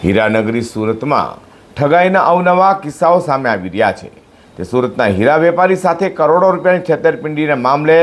હીરાનગરી સુરતમાં ઠગાઈના અવનવા કિસ્સાઓ સામે આવી રહ્યા છે। તે સુરતના હીરા વેપારી સાથે કરોડો રૂપિયાની છેતરપિંડીના મામલે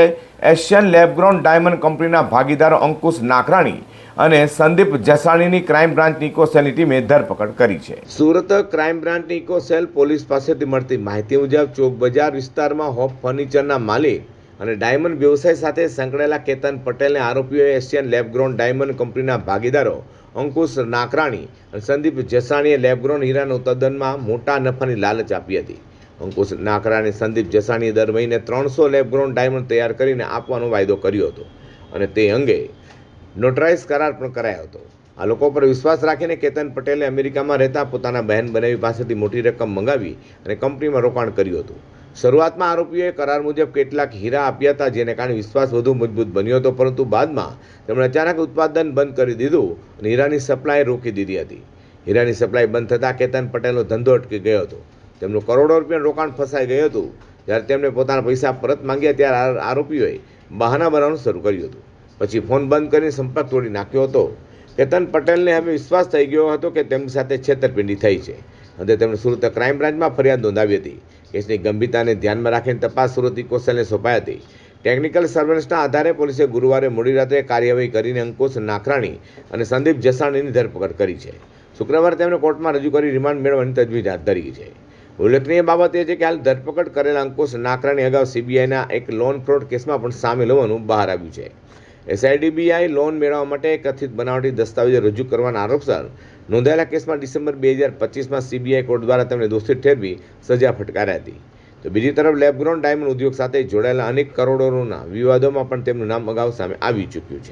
એશિયન લેબગ્રોન ડાયમંડ કંપનીના ભાગીદારો અંકુશ નાકરાણી અને સંદીપ જસાણીની ક્રાઇમ બ્રાન્ચની ઇકો સેલની ટીમે ધરપકડ કરી છે। સુરત ક્રાઇમ બ્રાન્ચની ઇકો સેલ પોલીસ પાસેથી મળતી માહિતી મુજબ ચોક બજાર વિસ્તારમાં હોપ ફર્નિચરના માલિક અને ડાયમંડ વ્યવસાય સાથે સંકળાયેલા કેતન પટેલને આરોપીઓએ એશિયન લેબગ્રોન ડાયમંડ કંપનીના ભાગીદારો અંકુશ નાકરાણી અને સંદીપ જસાણીએ લેબગ્રોન હીરાનો ઉત્પાદનમાં મોટા નફાની લાલચ આપી હતી। અંકુશ નાકરાણી સંદીપ જસાણીએ દર મહિને 300 લેબગ્રોન ડાયમંડ તૈયાર કરીને આપવાનો વાયદો કર્યો હતો અને તે અંગે નોટરાઇઝ કરાર પણ કરાયો હતો। આ લોકો પર વિશ્વાસ રાખીને કેતન પટેલે અમેરિકામાં રહેતા પોતાના બહેન બનેવી પાસેથી મોટી રકમ મંગાવી અને કંપનીમાં રોકાણ કર્યું હતું। શરૂઆતમાં આરોપીઓએ કરાર મુજબ કેટલાક હીરા આપ્યા હતા, જેને કારણે વિશ્વાસ વધુ મજબૂત બન્યો હતો, પરંતુ બાદમાં તેમણે અચાનક ઉત્પાદન બંધ કરી દીધું અને હીરાની સપ્લાય રોકી દીધી હતી। હીરાની સપ્લાય બંધ થતાં કેતન પટેલનો ધંધો અટકી ગયો હતો। તેમનું કરોડો રૂપિયાનું રોકાણ ફસાઈ ગયું હતું। જ્યારે તેમણે પોતાના પૈસા પરત માંગ્યા ત્યારે આરોપીઓએ બહાના બનાવવાનું શરૂ કર્યું હતું। પછી ફોન બંધ કરીને સંપર્ક તોડી નાખ્યો હતો। કેતન પટેલને હવે વિશ્વાસ થઈ ગયો હતો કે તેમની સાથે છેતરપિંડી થઈ છે અને તેમણે સુરત ક્રાઇમ બ્રાન્ચમાં ફરિયાદ નોંધાવી હતી। કેસની ગંભીરતાને ધ્યાનમાં રાખીને તપાસ સુરત ઇકો સેલને સોંપાઈ હતી। ટેકનિકલ સર્વેલન્સના આધારે પોલીસે ગુરુવારે મોડી રાત્રે કાર્યવાહી કરીને અંકુશ નાકરાણી અને સંદીપ જસાણીની ધરપકડ કરી છે। શુક્રવારે તેમને કોર્ટમાં રજૂ કરી રિમાન્ડ મેળવવાની તજવીજ હાથ ધરી છે। ઉલ્લેખનીય બાબત એ છે કે હાલ ધરપકડ કરેલા અંકુશ નાકરાણી અગાઉ સીબીઆઈના એક લોન ફ્રોડ કેસમાં પણ સામેલ હોવાનું બહાર આવ્યું છે। એસઆઈડીબીઆઈ લોન મેળવવા માટે કથિત બનાવટી દસ્તાવેજો રજૂ કરવાના આરોપસર નોંધાયેલા કેસમાં ડિસેમ્બર 2025માં સીબીઆઈ કોર્ટ દ્વારા તેમને દોષિત ઠેરવી સજા ફટકારી હતી। તો બીજી તરફ લેબગ્રોન ડાયમંડ ઉદ્યોગ સાથે જોડાયેલા અનેક કરોડોના વિવાદોમાં પણ તેમનું નામ અગાઉ સામે આવી ચૂક્યું છે।